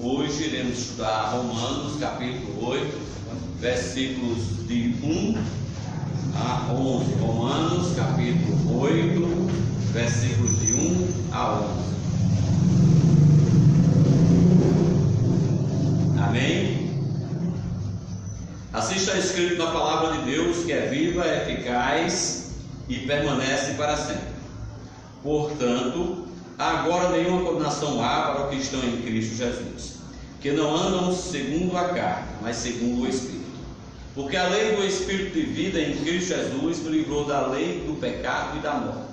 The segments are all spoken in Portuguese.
Hoje iremos estudar Romanos capítulo 8, versículos de 1 a 11. Romanos capítulo 8, versículos de 1 a 11. Amém? Assim está escrito na palavra de Deus, que é viva, eficaz e permanece para sempre. Portanto, agora nenhuma condenação há para os que estão em Cristo Jesus, que não andam segundo a carne, mas segundo o Espírito. Porque a lei do Espírito de vida em Cristo Jesus me livrou da lei do pecado e da morte.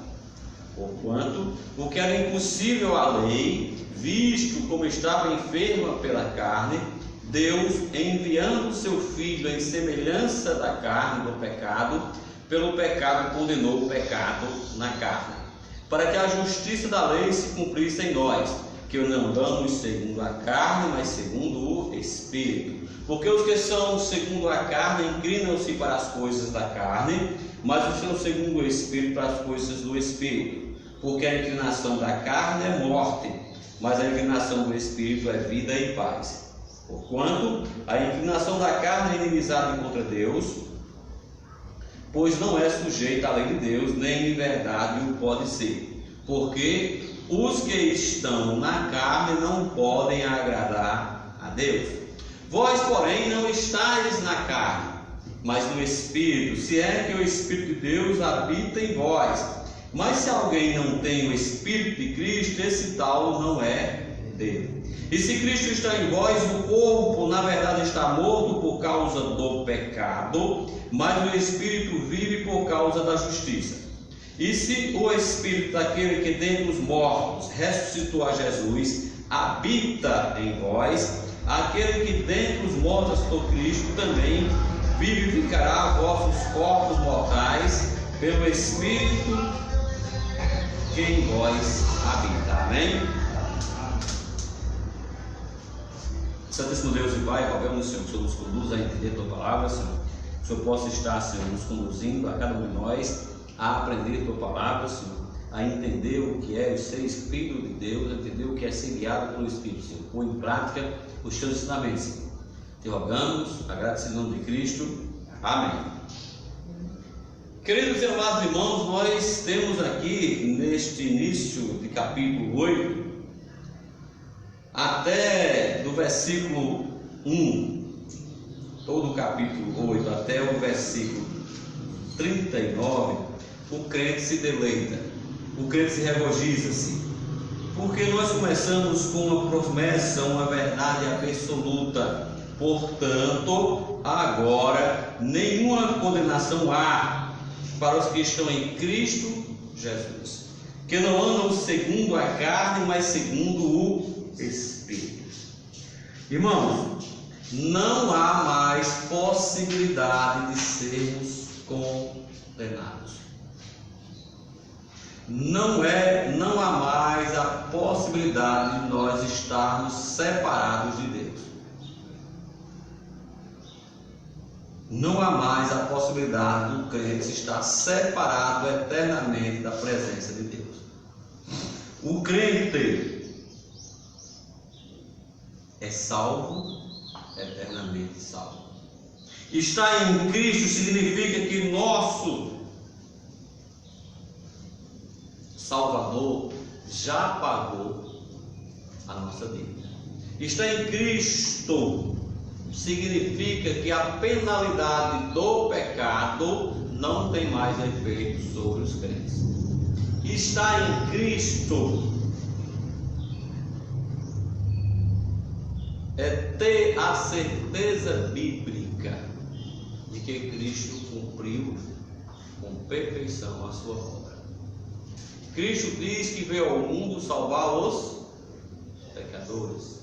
Porquanto, o que era impossível à lei, visto como estava enferma pela carne, Deus, enviando o seu Filho em semelhança da carne do pecado, pelo pecado condenou o pecado na carne, para que a justiça da lei se cumprisse em nós, que não andamos segundo a carne, mas segundo o Espírito. Porque os que são segundo a carne inclinam-se para as coisas da carne, mas os que são segundo o Espírito para as coisas do Espírito. Porque a inclinação da carne é morte, mas a inclinação do Espírito é vida e paz. Porquanto a inclinação da carne é inimizade contra Deus, pois não é sujeita à lei de Deus, nem em verdade o pode ser. Porque os que estão na carne não podem agradar a Deus. Vós, porém, não estáis na carne, mas no Espírito, se é que o Espírito de Deus habita em vós. Mas se alguém não tem o Espírito de Cristo, esse tal não é dele. E se Cristo está em vós, o corpo na verdade está morto por causa do pecado, mas o Espírito vive por causa da justiça. E se o Espírito daquele que dentre os mortos ressuscitou a Jesus habita em vós, aquele que dentre os mortos ressuscitou Cristo também vivificará vossos corpos mortais pelo Espírito que em vós habita. Amém? Santíssimo Deus e Pai, rogamos, Senhor, que o Senhor nos conduza a entender a Tua palavra, Senhor. Que o Senhor possa estar, Senhor, nos conduzindo a cada um de nós a aprender a Tua palavra, Senhor, a entender o que é ser Espírito de Deus, a entender o que é ser guiado pelo Espírito, Senhor. Pôr em prática os Teus ensinamentos, Senhor. Te rogamos, agradecido em nome de Cristo. Amém. Queridos e amados irmãos, nós temos aqui, neste início de capítulo 8, até do versículo 1, todo o capítulo 8, até o versículo 39, o crente se deleita, o crente se regozija-se, porque nós começamos com uma promessa, uma verdade absoluta. Portanto, agora nenhuma condenação há para os que estão em Cristo Jesus, que não andam segundo a carne, mas segundo o Espírito. Irmãos, não há mais possibilidade de sermos condenados. Não há mais a possibilidade de nós estarmos separados de Deus. Não há mais a possibilidade do crente estar separado eternamente da presença de Deus. O crente é salvo, eternamente salvo. Estar em Cristo significa que nosso Salvador já pagou a nossa dívida. Estar em Cristo significa que a penalidade do pecado não tem mais efeito sobre os crentes. Estar em Cristo é ter a certeza bíblica de que Cristo cumpriu com perfeição a sua obra. Cristo diz que veio ao mundo salvar os pecadores.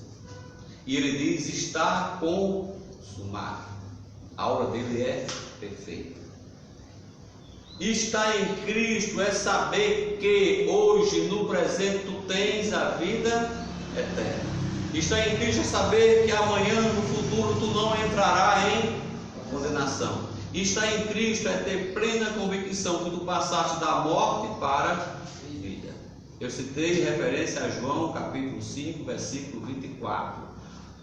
E ele diz: está consumado. A obra dele é perfeita. Estar em Cristo é saber que hoje, no presente, tu tens a vida eterna. Estar em Cristo é saber que amanhã, no futuro, tu não entrarás em condenação. Estar em Cristo é ter plena convicção que tu passaste da morte para a vida. Eu citei referência a João capítulo 5, versículo 24.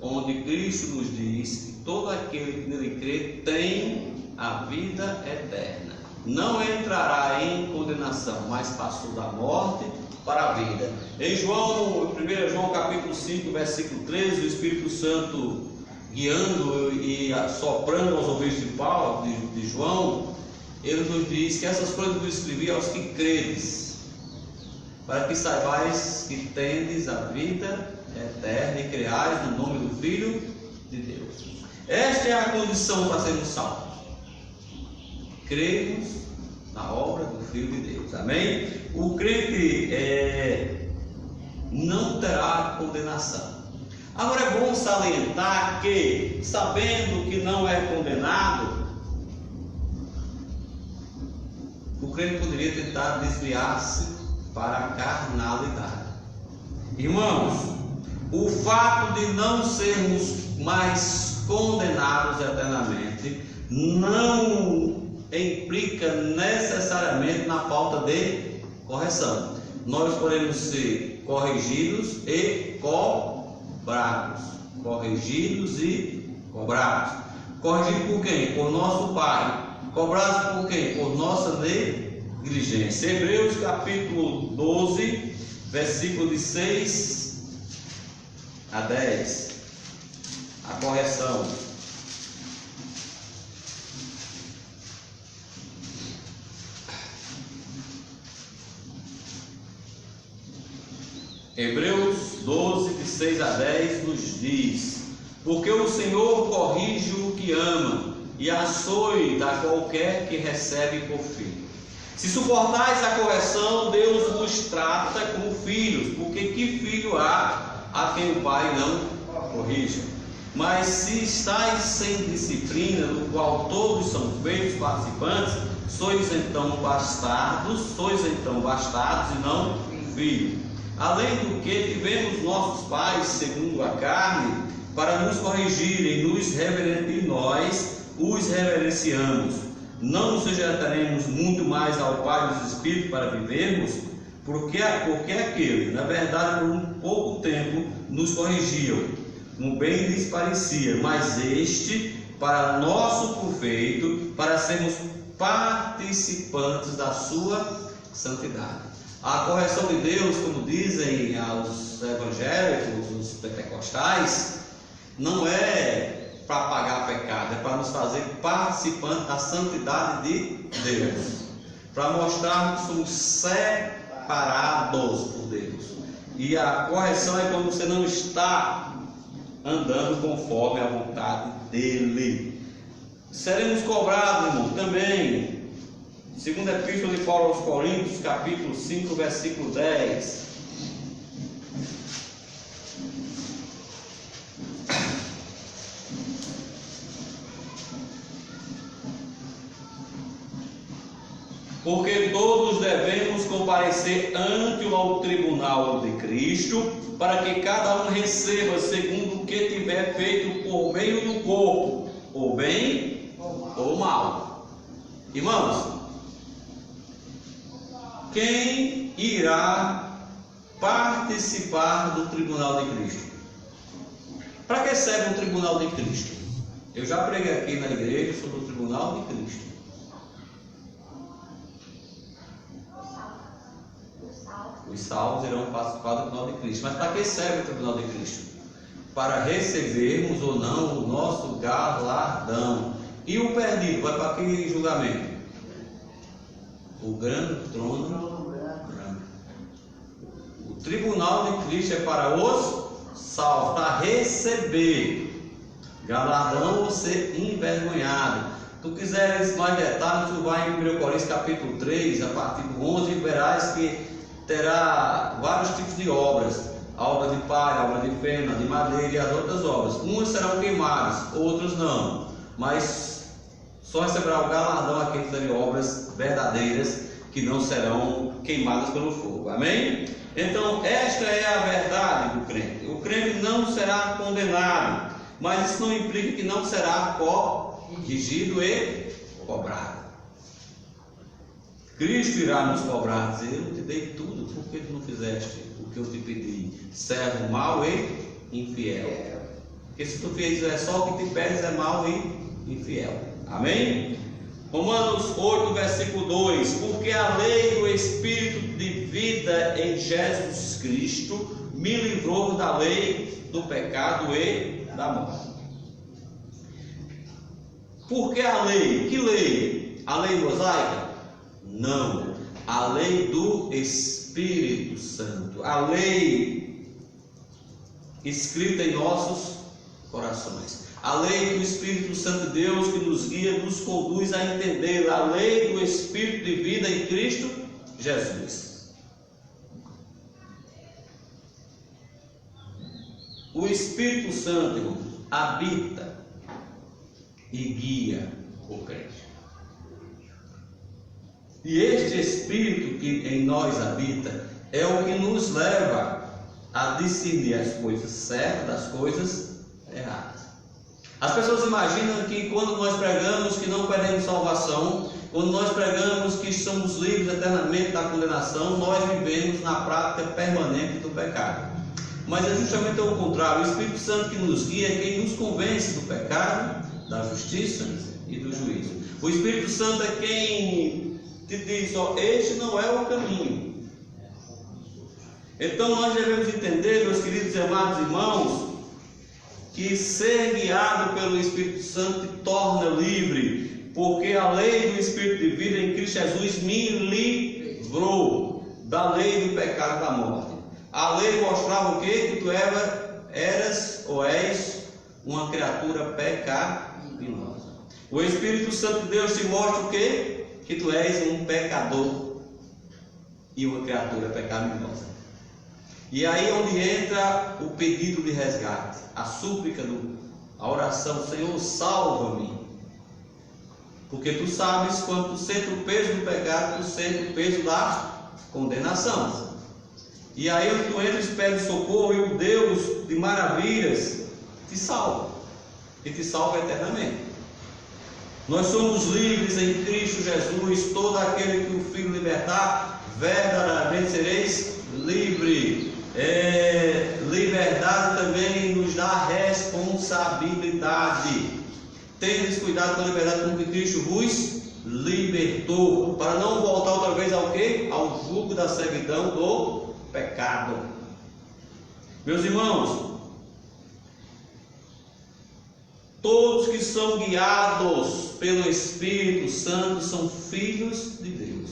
onde Cristo nos diz que todo aquele que nele crê tem a vida eterna. Não entrará em condenação, mas passou da morte para a vida. Em 1 João capítulo 5, versículo 13, o Espírito Santo guiando e soprando aos ouvidos de João, ele nos diz que essas coisas eu escrevi aos que credes, para que saibais que tendes a vida eterna e creais no nome do Filho de Deus. Esta é a condição para sermos salvos: cremos na obra do Filho de Deus. Amém? O crente não terá condenação. Agora é bom salientar que, sabendo que não é condenado, o crente poderia tentar desviar-se para a carnalidade. Irmãos, o fato de não sermos mais condenados eternamente não implica necessariamente na falta de correção. Nós podemos ser corrigidos e cobrados. Corrigidos e cobrados. Corrigidos por quem? Por nosso Pai. Cobrados por quem? Por nossa negligência. Hebreus capítulo 12, versículo de 6 a 10. A correção. Hebreus 12, de 6 a 10 nos diz: porque o Senhor corrige o que ama e açoita a qualquer que recebe por filho. Se suportais a correção, Deus vos trata como filhos, porque que filho há a quem o pai não corrija? Mas se estáis sem disciplina, do qual todos são feitos participantes, sois então bastardos e não filhos. Além do que tivemos nossos pais segundo a carne, para nos corrigirem, e nós os reverenciamos. Não nos sujeitaremos muito mais ao Pai dos Espíritos para vivermos? Porque aquele, na verdade, por um pouco tempo, nos corrigiam, como bem lhes parecia, mas este, para nosso proveito, para sermos participantes da sua santidade. A correção de Deus, como dizem os evangélicos, os pentecostais, não é para pagar pecado, é para nos fazer participantes da santidade de Deus, para mostrar que somos separados por Deus. E a correção é quando você não está andando conforme a vontade dele. Seremos cobrados, irmão, também. Segunda Epístola de Paulo aos Coríntios, capítulo 5, versículo 10. Porque todos devemos comparecer ante o tribunal de Cristo, para que cada um receba segundo o que tiver feito por meio do corpo, ou bem ou mal. Irmãos, quem irá participar do tribunal de Cristo? Para que serve o tribunal de Cristo? Eu já preguei aqui na igreja sobre o tribunal de Cristo. Os salvos irão participar do tribunal de Cristo. Mas para que serve o tribunal de Cristo? Para recebermos ou não o nosso galardão. E o perdido vai para que julgamento? O grande trono branco. O tribunal de Cristo é para os salvos, para receber galardão ou ser envergonhado. Tu quiseres mais detalhes, tu vai em 1 Coríntios capítulo 3, a partir do 11, e verás que terá vários tipos de obras: a obra de palha, a obra de feno, de madeira e as outras obras. Umas serão queimadas, outras não, mas só receberá o galardão aqueles que fizerem obras verdadeiras, que não serão queimadas pelo fogo. Amém? Então, esta é a verdade do crente. O crente não será condenado, mas isso não implica que não será corrigido e cobrado. Cristo irá nos cobrar, dizer: eu te dei tudo, por que tu não fizeste o que eu te pedi? Servo mau e infiel. Porque se tu fizer só o que te pedes, é mau e infiel. Amém? Romanos 8, versículo 2: porque a lei do Espírito de vida em Jesus Cristo me livrou da lei do pecado e da morte. Por que a lei? Que lei? A lei mosaica? Não. A lei do Espírito Santo. A lei escrita em nossos corações. A lei do Espírito Santo de Deus que nos guia, nos conduz a entender a lei do Espírito de vida em Cristo Jesus. O Espírito Santo, irmão, habita e guia o crente. E este Espírito que em nós habita é o que nos leva a discernir as coisas certas das coisas erradas. As pessoas imaginam que quando nós pregamos que não perdemos salvação, quando nós pregamos que somos livres eternamente da condenação, nós vivemos na prática permanente do pecado. Mas é justamente o contrário. O Espírito Santo que nos guia é quem nos convence do pecado, da justiça e do juízo. O Espírito Santo é quem te diz: ó, este não é o caminho. Então nós devemos entender, meus queridos e amados irmãos, que ser guiado pelo Espírito Santo te torna livre, porque a lei do Espírito de vida em Cristo Jesus me livrou da lei do pecado e da morte. A lei mostrava o quê? Que tu eras ou és uma criatura pecaminosa. O Espírito Santo de Deus te mostra o quê? Que tu és um pecador e uma criatura pecaminosa. E aí é onde entra o pedido de resgate, a súplica, a oração: Senhor, salva-me. Porque tu sabes, quando tu sentes o peso do pecado, tu sentes o peso da condenação. E aí onde tu entras, pedes socorro, e o Deus de maravilhas te salva. E te salva eternamente. Nós somos livres em Cristo Jesus. Todo aquele que o Filho libertar, verdadeiramente sereis livre. Liberdade também nos dá responsabilidade. Tendes cuidado com a liberdade com que Cristo vos libertou, para não voltar outra vez ao quê? Ao jugo da servidão do pecado. Meus irmãos, todos que são guiados pelo Espírito Santo são filhos de Deus.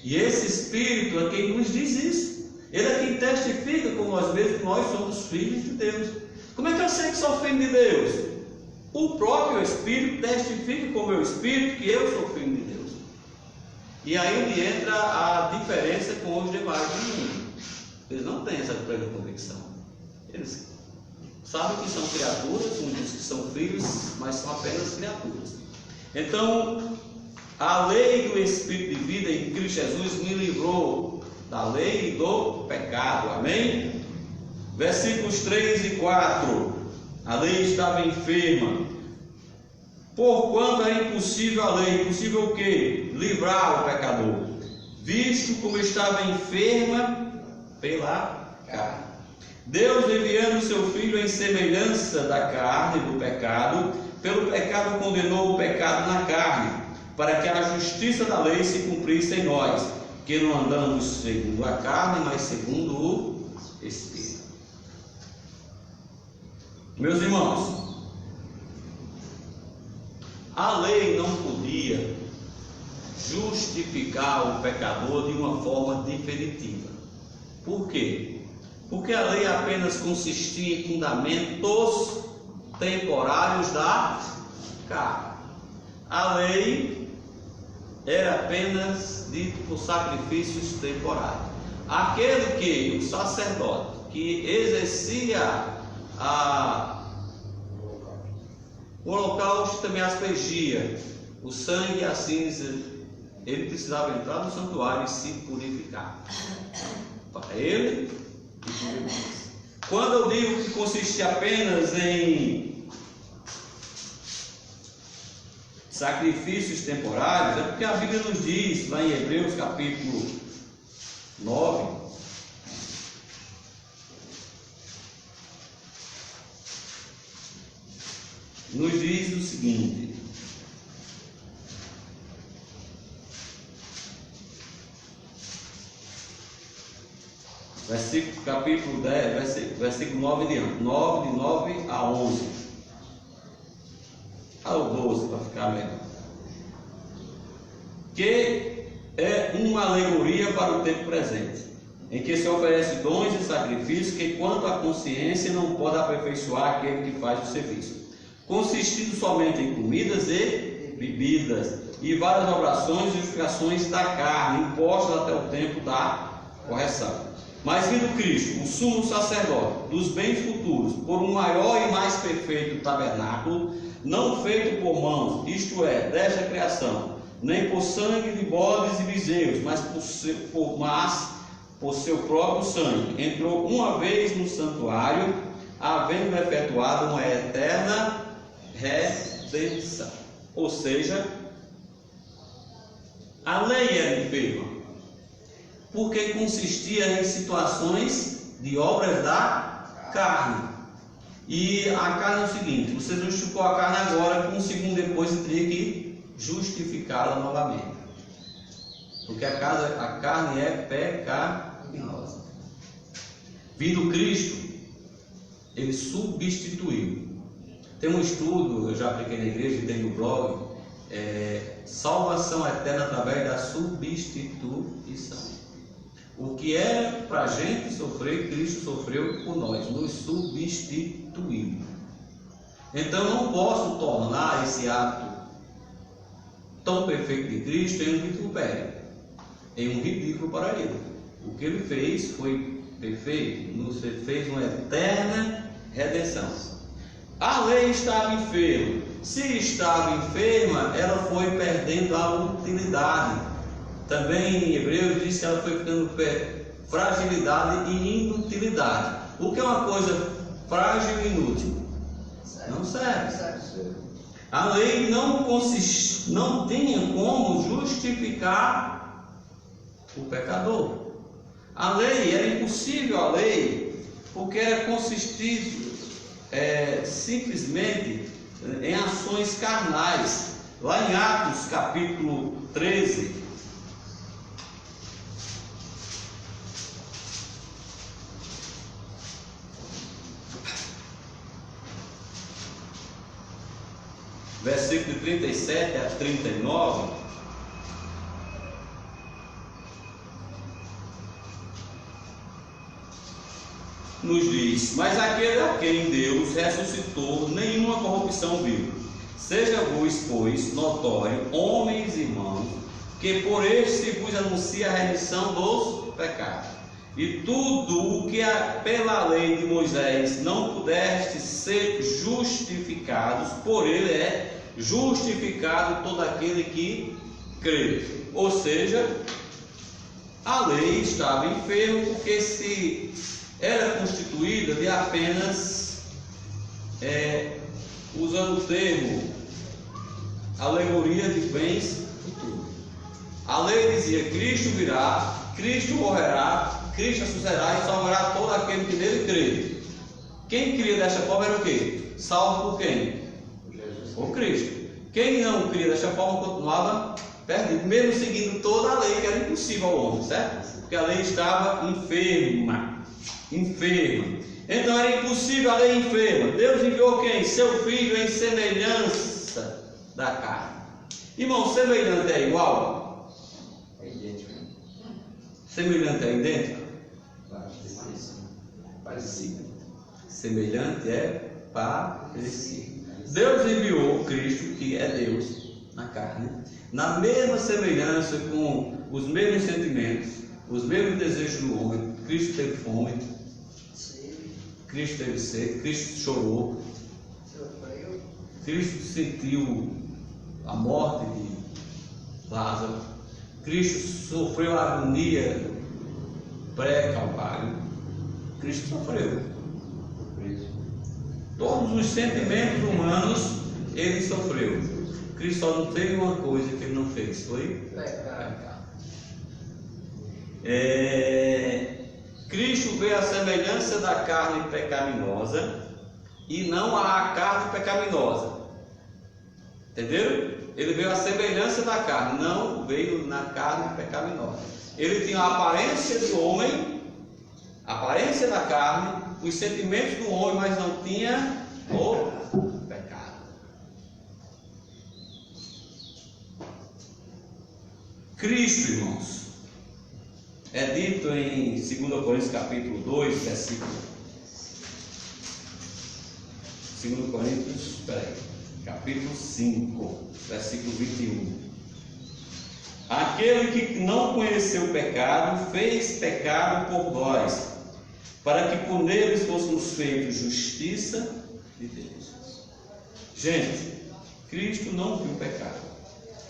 E esse Espírito é quem nos diz isso. Ele é quem testifica com nós mesmos que nós somos filhos de Deus. Como é que eu sei que sou filho de Deus? O próprio Espírito testifica com o meu Espírito que eu sou filho de Deus. E aí onde entra a diferença com os demais do mundo. Eles não têm essa plena convicção. Eles sabem que são criaturas, muitos que são filhos, mas são apenas criaturas. Então, a lei do Espírito de vida em Cristo Jesus me livrou da lei do pecado. Amém? Versículos 3 e 4. A lei estava enferma. Porquanto é impossível a lei. Impossível o quê? Livrar o pecador, visto como estava enferma pela carne. Deus, enviando o seu Filho em semelhança da carne, do pecado, pelo pecado condenou o pecado na carne, para que a justiça da lei se cumprisse em nós, que não andamos segundo a carne, mas segundo o Espírito. Meus irmãos, a lei não podia justificar o pecador de uma forma definitiva. Por quê? Porque a lei apenas consistia em fundamentos temporários da carne. A lei era apenas dito por sacrifícios temporários. Aquele que, o sacerdote, que exercia o holocausto, também aspergia o sangue e a cinza, ele precisava entrar no santuário e se purificar. Para ele e para os. Quando eu digo que consiste apenas em sacrifícios temporários, é porque a Bíblia nos diz, lá em Hebreus capítulo 9, nos diz o seguinte: capítulo 10, versículo 9 diante, 9, de 9 a 11, ao 12, para ficar melhor, que é uma alegoria para o tempo presente, em que se oferece dons e sacrifícios que, quanto à consciência, não pode aperfeiçoar aquele que faz o serviço, consistindo somente em comidas e bebidas, e várias orações e justificações da carne, impostas até o tempo da correção. Mas vindo Cristo, o sumo sacerdote dos bens futuros, por um maior e mais perfeito tabernáculo, não feito por mãos, isto é, desta criação, nem por sangue de bodes e bezerros, mas por seu próprio sangue, entrou uma vez no santuário, havendo efetuado uma eterna redenção. Ou seja, a lei era enferma, porque consistia em situações de obras da carne. E a carne é o seguinte: você justificou a carne agora, que um segundo depois você teria que justificá-la novamente, porque a carne é pecaminosa. Vindo Cristo, ele substituiu. Tem um estudo, eu já apliquei na igreja, tem no blog, salvação eterna através da substituição. O que era para a gente sofrer, Cristo sofreu por nós, nos substituiu. Então eu não posso tornar esse ato tão perfeito de Cristo em um vitupério, em um ridículo para ele. O que ele fez foi perfeito, nos fez uma eterna redenção. A lei estava enferma. Se estava enferma, ela foi perdendo a utilidade. Também em Hebreus diz que ela foi ficando fragilidade e inutilidade. O que é uma coisa frágil e inútil? Não serve. A lei não tinha como justificar o pecador. A lei, era impossível a lei, porque era consistir simplesmente em ações carnais. Lá em Atos capítulo 13, versículo 37 a 39, nos diz: mas aquele a quem Deus ressuscitou, nenhuma corrupção viu. Seja-vos, pois, notório, homens e irmãos, que por este vos anuncia a remissão dos pecados. E tudo o que pela lei de Moisés não pudeste ser justificados, por ele é justificado todo aquele que crê. Ou seja, a lei estava enferma, porque se era constituída de apenas, usando o termo, alegoria de bens futuros. A lei dizia: Cristo virá, Cristo morrerá, Cristo ressuscitará e salvará todo aquele que nele crê. Quem cria desta forma era o quê? Salvo por quem? Por Cristo. Quem não cria desta forma continuava perdido, mesmo seguindo toda a lei, que era impossível ao homem, certo? Porque a lei estava enferma. Então era impossível a lei enferma. Deus enviou quem? Seu Filho em semelhança da carne. Irmão, semelhante é igual? É idêntico. Semelhante é idêntico? Parecido. Semelhante é parecido. Deus enviou Cristo, que é Deus, na carne, na mesma semelhança, com os mesmos sentimentos, os mesmos desejos do homem. Cristo teve fome, Cristo teve sede, Cristo chorou, Cristo sentiu a morte de Lázaro, Cristo sofreu a agonia pré-calvário, Cristo sofreu. Todos os sentimentos humanos ele sofreu. Cristo só não teve uma coisa que ele não fez, foi pecar. Cristo veio à semelhança da carne pecaminosa e não à carne pecaminosa. Entenderam? Ele veio à semelhança da carne, não veio na carne pecaminosa. Ele tinha a aparência do homem, a aparência da carne, os sentimentos do homem, mas não tinha o pecado. Cristo, irmãos, é dito em 2 Coríntios capítulo 2, versículo 2 Coríntios, capítulo 5, versículo 21. Aquele que não conheceu o pecado, fez pecado por nós, para que por neles fôssemos feitos justiça de Deus. Gente, Cristo não viu pecado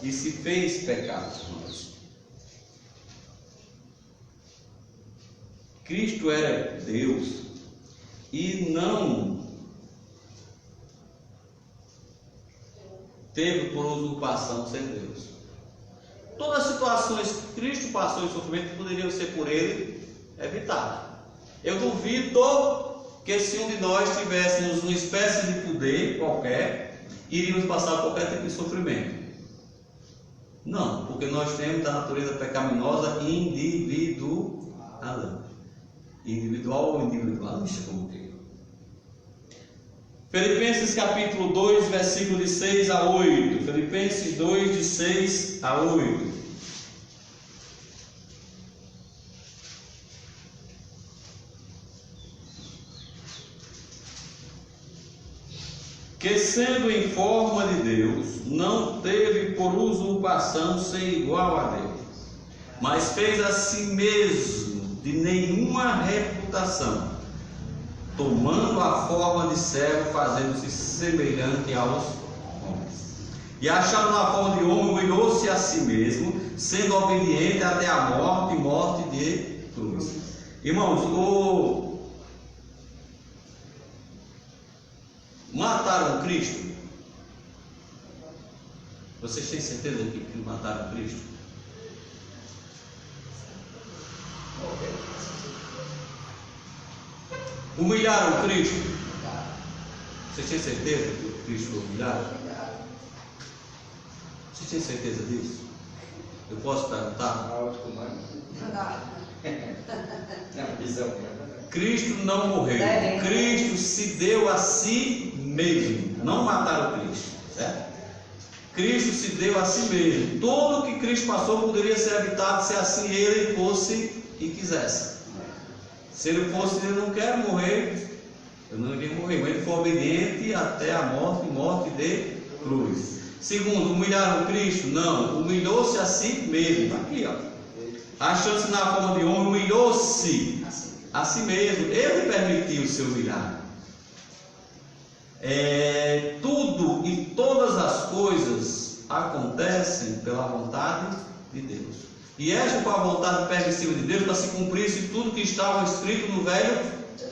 e se fez pecado por nós. Cristo era Deus e não teve por usurpação ser Deus. Todas as situações que Cristo passou em sofrimento poderiam ser por Ele evitadas. Eu duvido que se um de nós tivéssemos uma espécie de poder qualquer, iríamos passar qualquer tipo de sofrimento. Não, porque nós temos da natureza pecaminosa individual. Individual ou individualista, como que? Filipenses capítulo 2, versículo de 6 a 8. Filipenses 2, de 6 a 8. Que sendo em forma de Deus, não teve por usurpação ser igual a Deus, mas fez a si mesmo de nenhuma reputação, tomando a forma de servo, fazendo-se semelhante aos homens. E achado na forma de homem, humilhou-se a si mesmo, sendo obediente até a morte, morte de cruz. Irmãos, mataram Cristo? Vocês têm certeza que mataram Cristo? Humilharam Cristo? Vocês têm certeza que Cristo foi humilhado? Vocês têm certeza disso? Eu posso perguntar? Cristo não morreu. Cristo se deu a si mesmo. Não mataram Cristo, certo? Cristo se deu a si mesmo. Tudo o que Cristo passou poderia ser evitado se assim Ele fosse e quisesse. Se Ele fosse, Ele não quer morrer, eu não iria morrer, mas Ele foi obediente até a morte, morte de cruz. Segundo, humilharam Cristo? Não, humilhou-se a si mesmo. Aqui, ó. Achando-se na forma de homem, humilhou-se a si mesmo. Ele permitiu ser humilhado. Tudo e todas as coisas acontecem pela vontade de Deus. E esta foi a vontade permissiva de Deus para se cumprisse tudo que estava escrito no Velho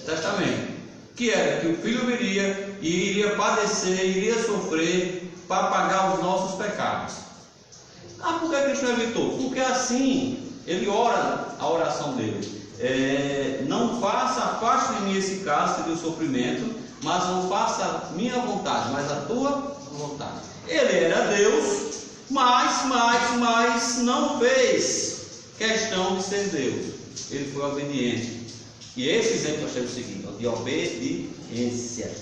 Testamento, que era que o Filho viria e iria padecer, iria sofrer para pagar os nossos pecados. Por que Cristo não evitou? Porque assim ele ora a oração dele. Não faça, afaste de mim esse cálice do sofrimento, mas não faça a minha vontade, mas a tua vontade. Ele era Deus, mas não fez questão de ser Deus. Ele foi obediente. E esse exemplo nós temos o seguinte, de obediência.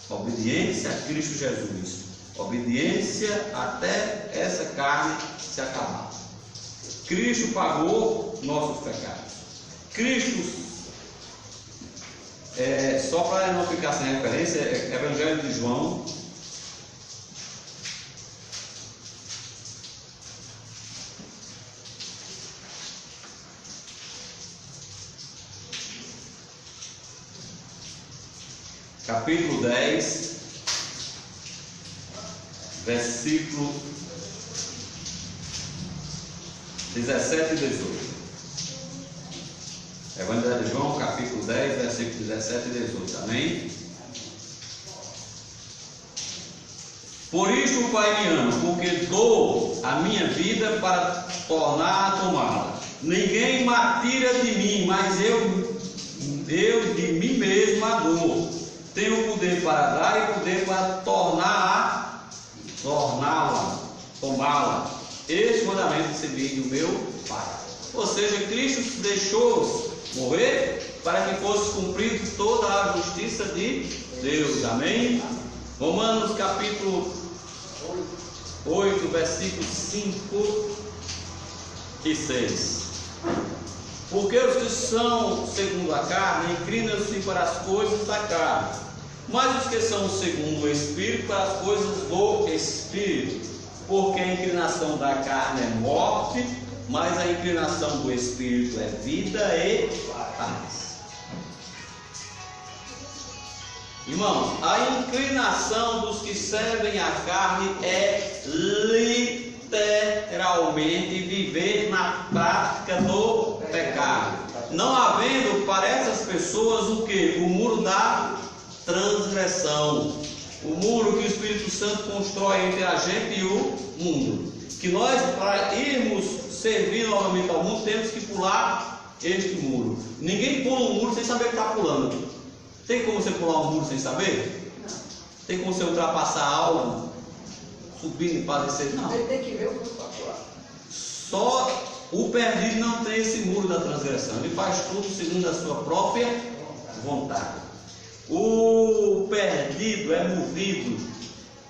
Obediência a Cristo Jesus. Obediência até essa carne se acabar. Cristo pagou nossos pecados. Cristo, só para não ficar sem referência, Evangelho de João, capítulo 10, versículo 17 e 18. Evangelho de João, capítulo 10, versículo 17 e 18. Amém? Por isso o Pai me ama, porque dou a minha vida para tornar a tomá-la. Ninguém me tira de mim, mas eu de mim mesmo a dou. Tenho poder para dar e poder para tornar a torná-la, tomá-la. Este mandamento recebi do meu Pai. Ou seja, Cristo deixou morrer para que fosse cumprida toda a justiça de Deus. Amém? Romanos capítulo 8, versículos 5 e 6. Porque os que são segundo a carne inclinam-se para as coisas da carne, mas os que são segundo o Espírito para as coisas do Espírito. Porque a inclinação da carne é morte, mas a inclinação do Espírito é vida e paz. Irmãos, a inclinação dos que servem à carne é literalmente viver na prática do pecado, não havendo para essas pessoas o que? O muro da transgressão, o muro que o Espírito Santo constrói entre a gente e o mundo, que nós, para irmos servir novamente ao mundo, temos que pular este muro. Ninguém pula um muro sem saber que está pulando. Tem como você pular um muro sem saber? Não. Tem como você ultrapassar algo, subindo e padecer? Não. Ele tem que ver o muro para pular. Só o perdido não tem esse muro da transgressão. Ele faz tudo segundo a sua própria vontade. O perdido é movido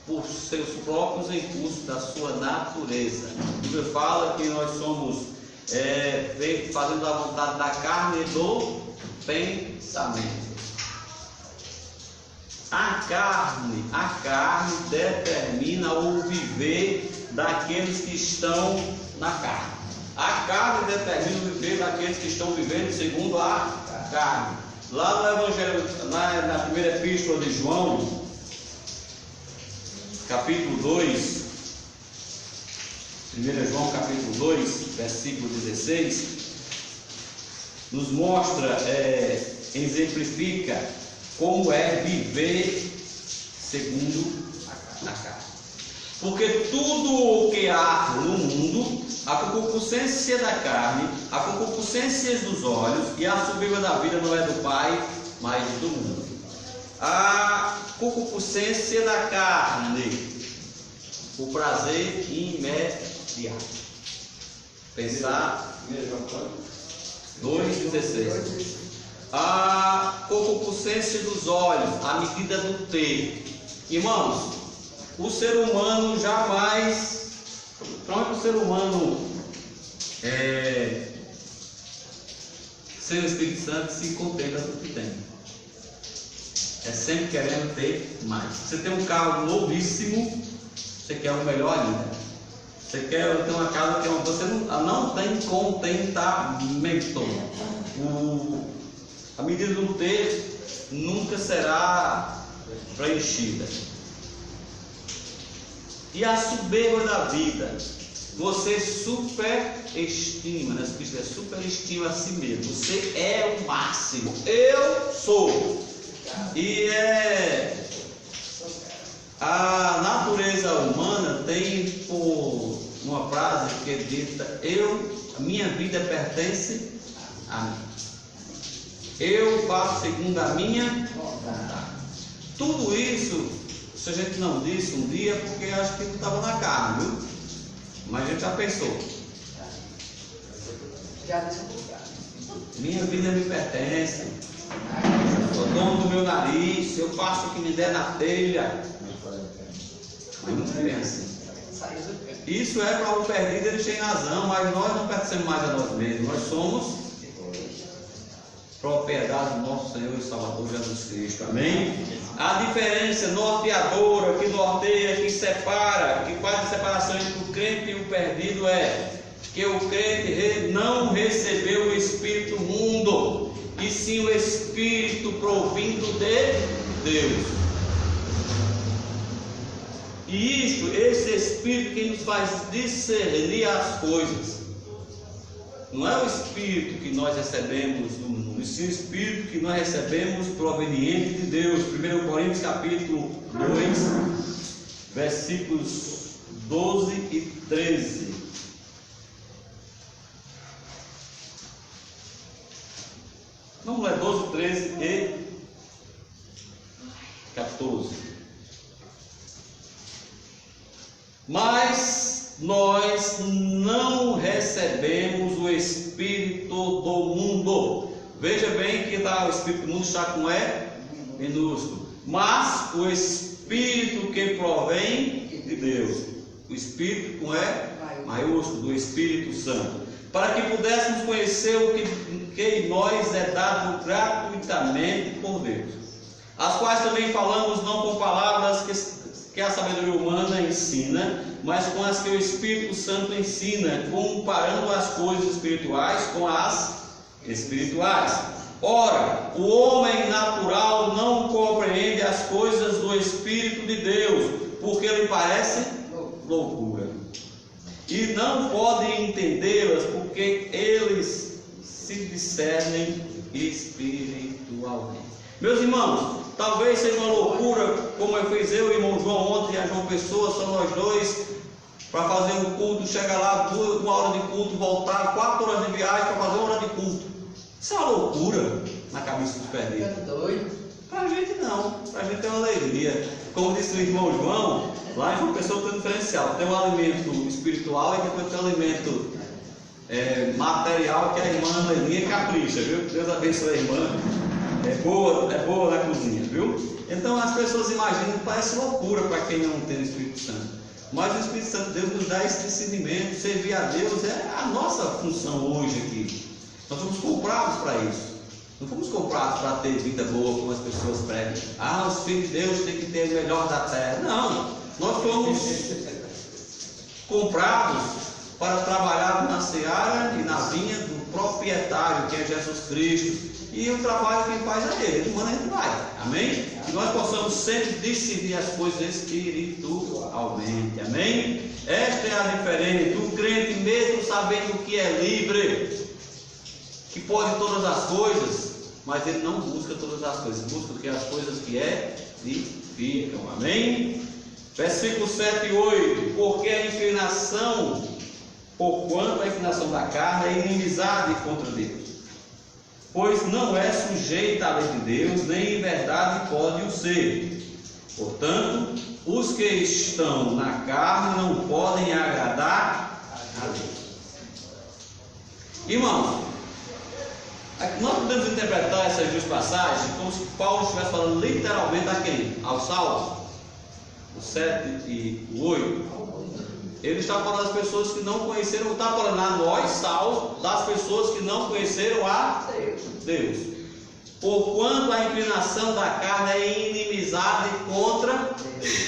por seus próprios impulsos da sua natureza. A Bíblia fala que nós somos fazendo a vontade da carne e do pensamento. A carne determina o viver daqueles que estão na carne. A carne determina o viver daqueles que estão vivendo segundo a carne. Lá no Evangelho, na primeira epístola de João, capítulo 2, 1 João capítulo 2, versículo 16, nos mostra, exemplifica como é viver segundo a carne. Porque tudo o que há no mundo, a concupiscência da carne, a concupiscência dos olhos e a soberba da vida não é do Pai, mas do mundo. A concupiscência da carne, o prazer imediato. Pensar 2,16. A concupiscência dos olhos, a medida do ter. Irmãos, o ser humano jamais, pronto, o ser humano sem o Espírito Santo se contenta com o que tem. É sempre querendo ter mais. Você tem um carro novíssimo, você quer o melhor ainda. Você quer ter uma casa que você não tem contentamento. A medida do ter nunca será preenchida. E a soberba da vida, você superestima, né? Cristo superestima a si mesmo. Você é o máximo. Eu sou. E a natureza humana tem por uma frase que dita: a minha vida pertence a mim. Eu faço segundo a minha vontade. Tudo isso, se a gente não disse um dia, porque acho que não estava na carne, viu? Mas a gente já pensou. Minha vida me pertence. Eu sou dono do meu nariz. Eu faço o que me der na telha. Mas não é assim. Isso é para o perdido, ele tem razão, mas nós não pertencemos mais a nós mesmos. Nós somos propriedade do nosso Senhor e Salvador Jesus Cristo. Amém? A diferença norteadora, que norteia, que separa, que faz a separação entre o crente e o perdido é que o crente não recebeu o Espírito mundo, e sim o Espírito provindo de Deus. E esse Espírito que nos faz discernir as coisas. Não é o Espírito que nós recebemos do mundo, e sim o Espírito que nós recebemos proveniente de Deus. 1 Coríntios capítulo 2, versículos 12 e 13. Vamos ler 12, 13 e 14. Mas nós não recebemos o espírito do mundo. Veja bem que o espírito do mundo está com E minúsculo. Mas o espírito que provém de Deus. O espírito com E maiúsculo, do Espírito Santo. Para que pudéssemos conhecer o que em nós é dado gratuitamente por Deus. As quais também falamos não com palavras que a sabedoria humana ensina, mas com as que o Espírito Santo ensina, comparando as coisas espirituais com as espirituais. Ora, o homem natural não compreende as coisas do Espírito de Deus, porque lhe parece loucura. E não podem entendê-las, porque eles se discernem espiritualmente. Meus irmãos, talvez seja uma loucura, como eu fiz eu e o irmão João ontem, a João Pessoa, só nós dois, para fazer um culto, chegar lá, 1 hora de culto, voltar, 4 horas de viagem para fazer 1 hora de culto. Isso é uma loucura na cabeça dos perdidos. É doido? Para a gente não, para a gente é uma alegria. Como disse o irmão João, lá em uma pessoa tem um diferencial. Tem um alimento espiritual e depois tem um alimento material, que a irmã Leninha capricha, viu? Deus abençoe a irmã. É boa na cozinha, viu? Então as pessoas imaginam, parece loucura para quem não tem o Espírito Santo. Mas o Espírito Santo de Deus nos dá esse discernimento. Servir a Deus é a nossa função hoje aqui. Nós fomos comprados para isso. Não fomos comprados para ter vida boa, como as pessoas pregam. Os filhos de Deus têm que ter o melhor da terra. Não, nós fomos comprados para trabalhar na seara e na vinha do proprietário, que é Jesus Cristo. E o trabalho quem faz é Ele, Ele manda, a gente vai. Amém? Que nós possamos sempre decidir as coisas espiritualmente. Amém? Esta é a diferença do crente, mesmo sabendo que é livre, que pode todas as coisas, mas ele não busca todas as coisas, busca o que as coisas que edificam. Amém? Versículo 7 e 8. Porquanto a inclinação da carne é inimizade contra Deus, pois não é sujeita à lei de Deus, nem em verdade pode o ser. Portanto, os que estão na carne não podem agradar a Deus. Irmãos, nós podemos interpretar essas duas passagens como se Paulo estivesse falando literalmente a quem? Aos salvos, o 7 e o 8. Ele está falando das pessoas que não conheceram, está falando a nós, salvos, das pessoas que não conheceram a Deus. Porquanto a inclinação da carne é inimizade contra Deus.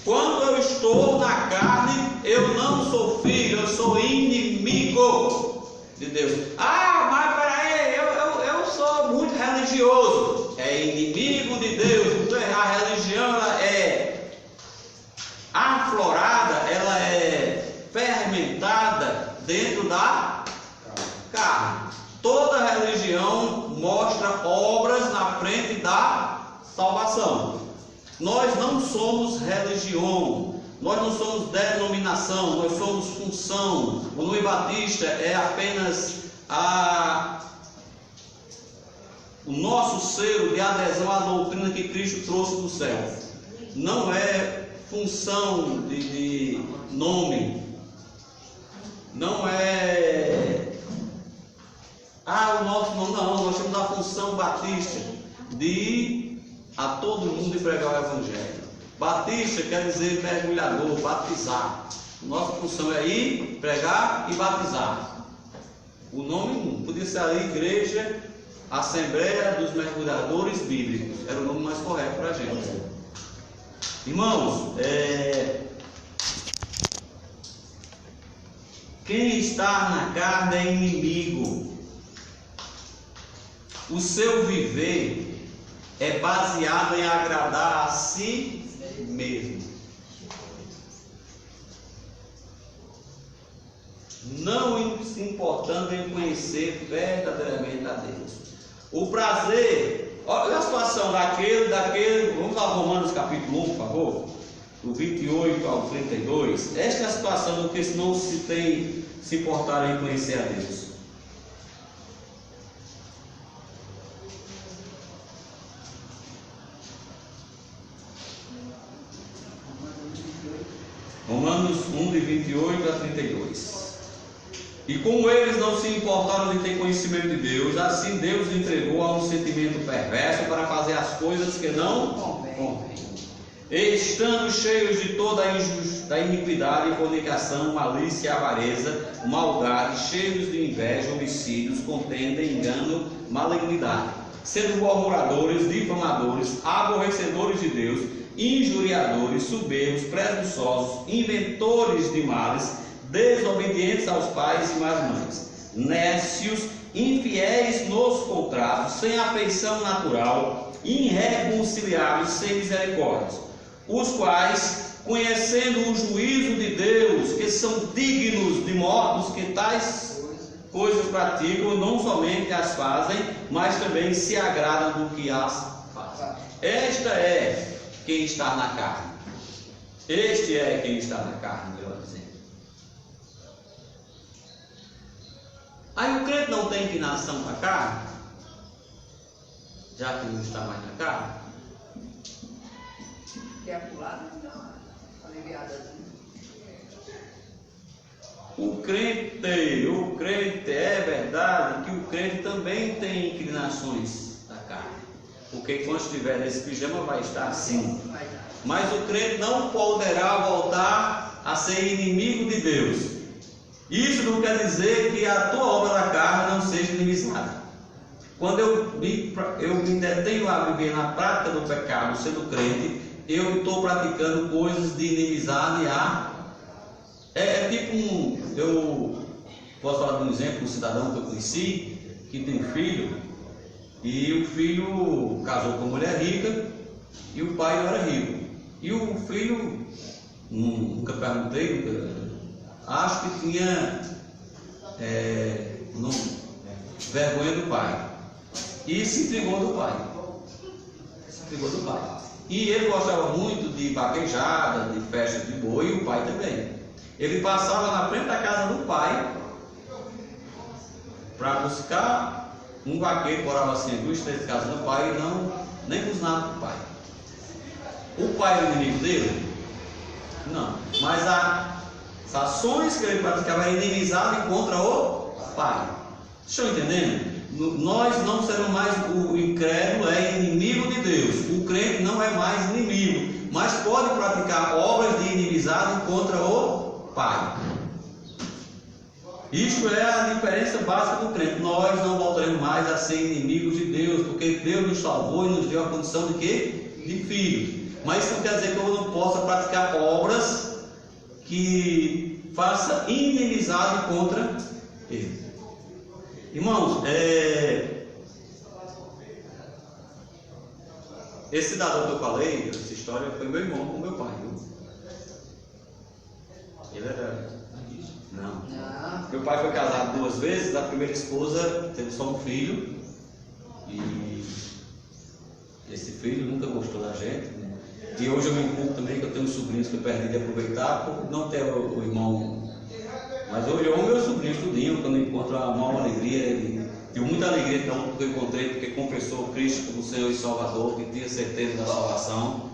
Quando eu estou na carne, eu não sou filho, eu sou inimigo de Deus. Mas peraí, eu sou muito religioso. É inimigo de Deus. A religião ela é aflorada, ela é fermentada dentro da carne. Toda religião mostra obras na frente da salvação. Nós não somos religião, nós não somos denominação, nós somos função. O nome batista é apenas o nosso selo de adesão à doutrina que Cristo trouxe do céu. Não é função de nome, não é o nosso nome, não. Nós temos a função batista de ir a todo mundo e pregar o Evangelho. Batista quer dizer mergulhador, batizar. Nossa função é ir, pregar e batizar. O nome podia ser ali Igreja Assembleia dos Mergulhadores Bíblicos, era o nome mais correto para a gente. Irmãos, quem está na carne é inimigo. O seu viver é baseado em agradar a si mesmo, não se importando em conhecer verdadeiramente a Deus. O prazer, olha a situação daquele, vamos lá, Romanos capítulo 1, por favor, do 28 ao 32. Esta é a situação do que não se importar em conhecer a Deus. Romanos 1, de 28 a 32. E como eles não se importaram de ter conhecimento de Deus, assim Deus entregou a um sentimento perverso para fazer as coisas que não convêm. Estando cheios de toda a iniquidade, fornicação, malícia, avareza, maldade, cheios de inveja, homicídios, contenda, engano, malignidade, sendo murmuradores, difamadores, aborrecedores de Deus, injuriadores, soberbos, presunçosos, inventores de males, desobedientes aos pais e às mães, nécios, infiéis nos contratos, sem afeição natural, irreconciliáveis, sem misericórdia, os quais, conhecendo o juízo de Deus, que são dignos de mortos, que tais coisas praticam, não somente as fazem, mas também se agradam do que as fazem. Esta é quem está na carne. Este é quem está na carne, melhor dizendo. Aí o crente não tem inclinação para a carne, já que não está mais na carne. Quer pular? Aliviadazinho. O crente, é verdade que o crente também tem inclinações da carne. Porque quando estiver nesse pijama vai estar assim. Mas o crente não poderá voltar a ser inimigo de Deus. Isso não quer dizer que a tua obra da carne não seja inimizada. Quando eu me detenho a viver na prática do pecado, sendo crente, eu estou praticando coisas de inimizade eu posso falar de um exemplo, um cidadão que eu conheci, que tem um filho, e o filho casou com uma mulher rica, e o pai não era rico. E o filho, nunca perguntei, acho que tinha vergonha do pai. E se intrigou do pai. E ele gostava muito de vaquejada, de festa de boi, e o pai também. Ele passava na frente da casa do pai para buscar um vaqueiro que morava assim, 2, 3 casas do pai, e nem buzinava para o pai. O pai era inimigo dele? Não. Mas as ações que ele praticava eram inimizadas contra o pai. Estão entendendo? Nós não seremos mais, o incrédulo é inimigo de Deus, o crente não é mais inimigo, mas pode praticar obras de inimizade contra o pai. Isto é a diferença básica do crente. Nós não voltaremos mais a ser inimigos de Deus, porque Deus nos salvou e nos deu a condição de quê? De filhos. Mas isso não quer dizer que eu não possa praticar obras que façam inimizade contra ele. Irmãos, esse cidadão que eu falei, essa história foi meu irmão com meu pai, viu? Ele era... Não. Meu pai foi casado 2 vezes, a primeira esposa teve só um filho, e esse filho nunca gostou da gente, né? E hoje eu me culpo também, que eu tenho uns sobrinhos que eu perdi de aproveitar por não ter o irmão. Mas hoje eu amo meu sobrinho tudinho, quando eu encontro a maior alegria. Ele tive muita alegria que eu encontrei, porque confessou Cristo como Senhor e Salvador, que tinha certeza da salvação.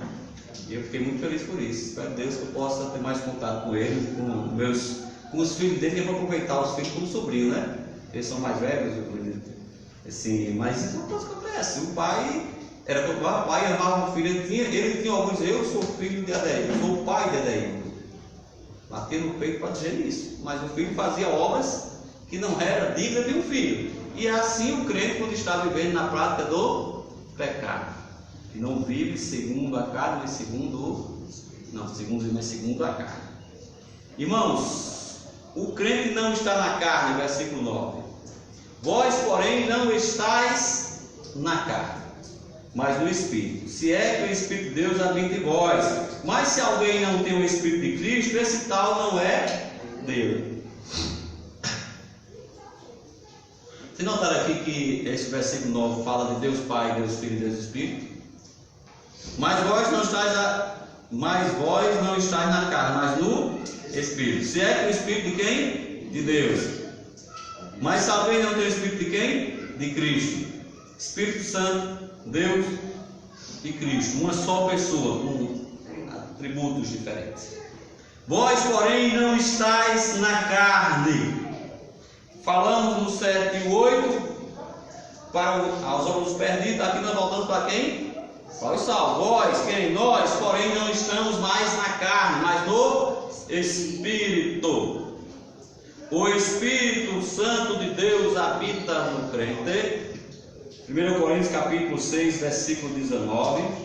E eu fiquei muito feliz por isso. Espero Deus que eu possa ter mais contato com ele, com os filhos dele, que eu vou aproveitar os filhos como sobrinho, né? Eles são mais velhos, assim, mas isso não acontece. O pai era todo pai, amava o filho, ele tinha alguns, eu sou filho de Adair, eu sou o pai de Adair. Bater no peito para dizer isso, mas o filho fazia obras que não era digna de um filho. E assim o crente, quando está vivendo na prática do pecado, que não vive segundo a carne, mas segundo a carne. Irmãos, o crente não está na carne, versículo 9. Vós, porém, não estáis na carne, mas no Espírito. Se é que o Espírito de Deus habita em vós. Mas se alguém não tem o Espírito de Cristo, esse tal não é dele. Vocês notaram aqui que esse versículo 9 fala de Deus Pai, Deus Filho e Deus Espírito? Mas vós não estáis na carne, mas no Espírito. Se é que o Espírito de quem? De Deus. Mas se alguém não tem o Espírito de quem? De Cristo. Espírito Santo, Deus e Cristo, uma só pessoa, com atributos diferentes. Vós, porém, não estáis na carne. Falamos no 7 e 8 aos homens perdidos. Aqui nós voltamos para quem? Para os salvos. Vós, quem? Nós, porém, não estamos mais na carne, mas no Espírito. O Espírito Santo de Deus habita no crente. 1 Coríntios capítulo 6, versículo 19.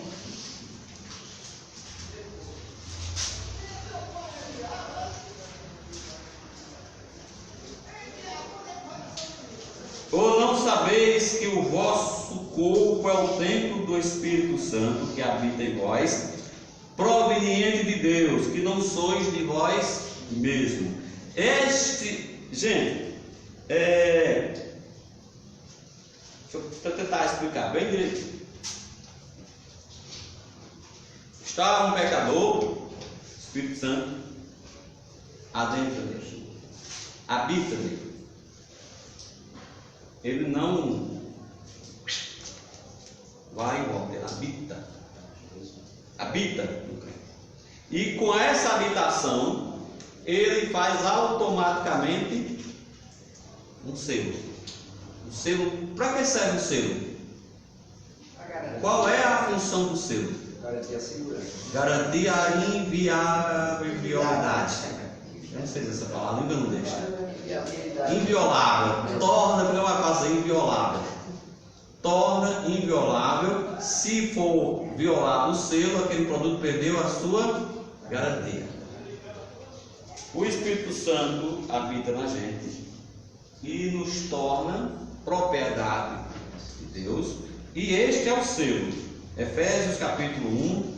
Ou não sabeis que o vosso corpo é o templo do Espírito Santo que habita em vós, proveniente de Deus, que não sois de vós mesmo. Gente, deixa eu tentar explicar bem direito. Estava um pecador, o Espírito Santo adentra dele, habita nele. Ele não vai e volta, ele habita no crente. E com essa habitação, ele faz automaticamente um selo. O selo, para que serve o selo? Qual é a função do selo? Garantir a segurança. Garantir a inviolabilidade. Eu não sei se essa palavra ainda não deixa. Inviolável. Torna, porque é uma coisa inviolável. Torna inviolável. Se for violado o selo, aquele produto perdeu a sua garantia. O Espírito Santo habita na gente e nos torna propriedade de Deus. E este é o selo. Efésios capítulo 1.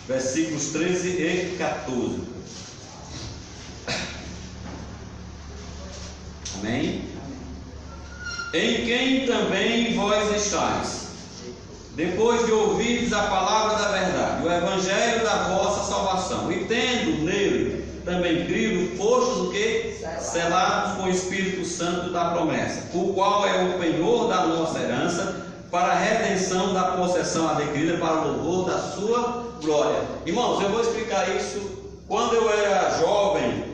Versículos 13 e 14. Amém? Em quem também vós estáis, depois de ouvirdes a palavra da verdade, o evangelho da vossa salvação, e tendo nele também crido, fostes o que? Selados com o Espírito Santo da promessa, o qual é o penhor da nossa herança, para a redenção da possessão adquirida, para o louvor da sua glória. Irmãos, eu vou explicar isso. Quando eu era jovem,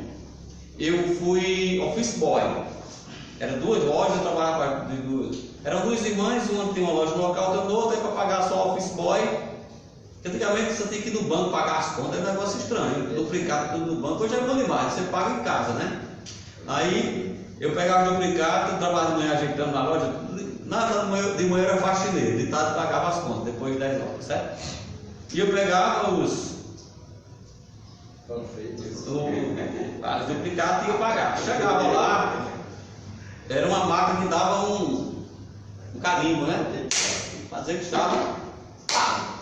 eu fui office boy. Eram duas lojas, eu trabalhava de duas. Eram duas irmãs, uma tinha uma loja no local, outra no outro, aí para pagar só office boy. Antigamente você tinha que ir no banco pagar as contas, é um negócio estranho. Duplicado tudo no banco, hoje é bom demais, você paga em casa, né? Aí eu pegava o duplicado, trabalhava de manhã ajeitando na loja, nada de manhã era faxineiro, de tarde pagava as contas, depois de 10 horas, certo? E eu pegava os duplicados e ia pagar. Chegava lá, era uma máquina que dava um carimbo, né? Fazer que estava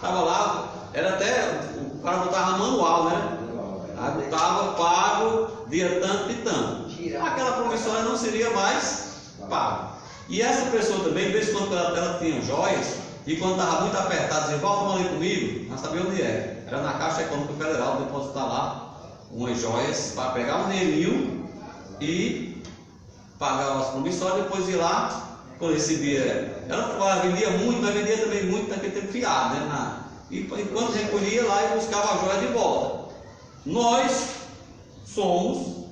lá, era até, o cara botava manual, né? Aí botava pago, dia tanto e tanto. Aquela promissória não seria mais pago. E essa pessoa também, de vez em quando ela tinha joias, e quando estava muito apertado, dizia, volta ali comigo, não sabia onde era. Era na Caixa Econômica Federal, depositar lá umas joias para pegar um dinheirinho e pagar as promissórias, depois ir lá, quando recebia. Ela vendia muito, mas vendia também muito naquele tempo fiado, né? E enquanto recolhia lá e buscava a joia de volta. Nós somos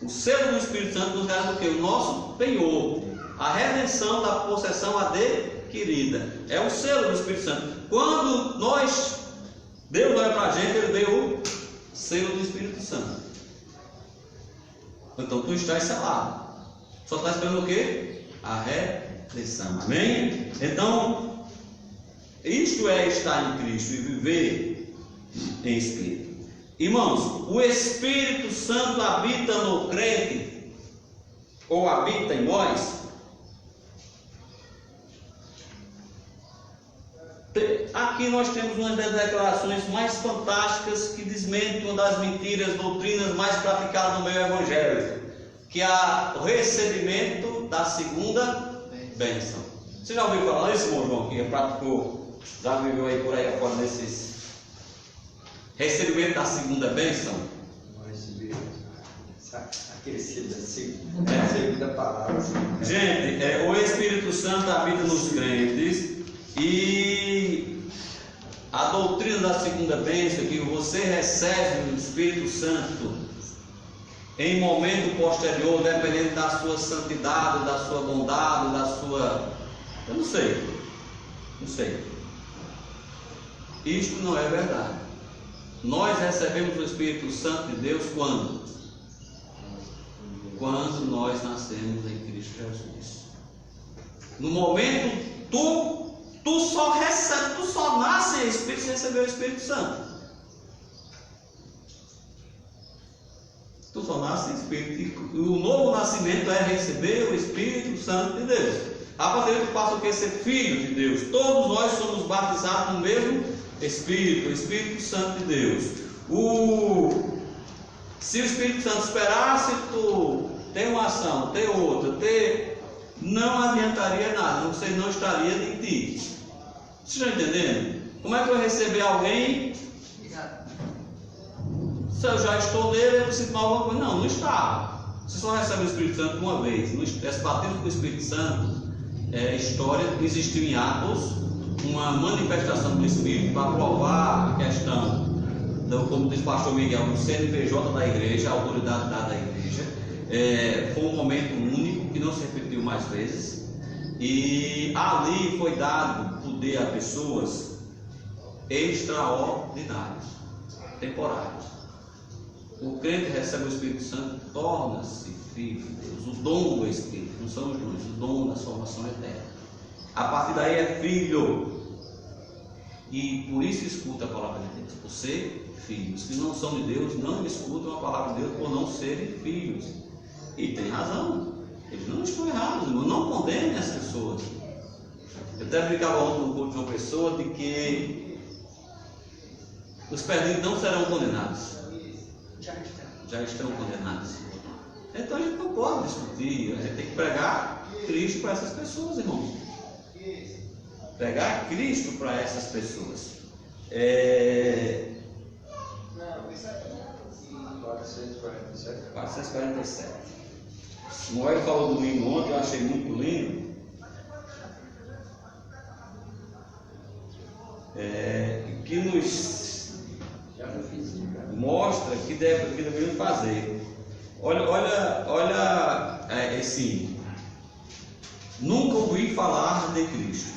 o selo do Espírito Santo, nos garante o quê? O nosso penhor, a redenção da possessão adquirida. É o selo do Espírito Santo. Quando Deus olha para a gente, Ele deu o selo do Espírito Santo. Então tu estás selado. Só está esperando o quê? A redenção. Amém? Então, isto é estar em Cristo e viver em Espírito. Irmãos, o Espírito Santo habita no crente, ou habita em nós. Aqui nós temos uma das declarações mais fantásticas que desmente uma das mentiras, doutrinas mais praticadas no meio evangélico, que é o recebimento da segunda bênção. Você já ouviu falar isso, irmão João, que praticou, já viveu aí por aí fora desses recebimento da segunda bênção? Aquele segunda palavra. Gente, o Espírito Santo habita nos crentes e a doutrina da segunda bênção, que você recebe o Espírito Santo em momento posterior, dependendo da sua santidade, da sua bondade, da sua... eu não sei. Isto não é verdade. Nós recebemos o Espírito Santo de Deus quando? Quando nós nascemos em Cristo Jesus. No momento, tu só recebe, tu só nasce em Espírito se receber o Espírito Santo. Tu só nasce em Espírito. E o novo nascimento é receber o Espírito Santo de Deus. A partir daí tu passa o que? Ser filho de Deus. Todos nós somos batizados no mesmo Espírito, o Espírito Santo de Deus. Se o Espírito Santo esperasse tu ter uma ação, ter outra, não adiantaria nada, você não estaria em ti. Vocês estão entendendo? Como é que eu vou receber alguém? Se eu já estou nele, eu preciso de alguma coisa? Não está. Você só recebe o Espírito Santo uma vez. Esse batismo com o Espírito Santo é história, existiu em Atos uma manifestação do Espírito para provar a questão, como diz o pastor Miguel, do CNPJ da igreja, a autoridade dada à igreja. Foi um momento único que não se repetiu mais vezes, e ali foi dado poder a pessoas extraordinárias, temporárias. O crente recebe o Espírito Santo, torna-se filho de Deus, o dom do Espírito, não são os dons, o dom da salvação eterna. A partir daí é filho, e por isso escuta a palavra de Deus, por ser filhos. Que não são de Deus não escutam a palavra de Deus por não serem filhos. E tem razão, eles não estão errados, irmão. Não condenem as pessoas. Eu até brincava ontem no culto de uma pessoa de que os perdidos não serão condenados, já estão condenados. Então a gente não pode discutir, a gente tem que pregar Cristo para essas pessoas, irmãos. Pregar Cristo para essas pessoas. 447. Noel falou domingo ontem, eu achei muito lindo. Que nos mostra que devemos fazer. Olha esse. Nunca ouvi falar de Cristo.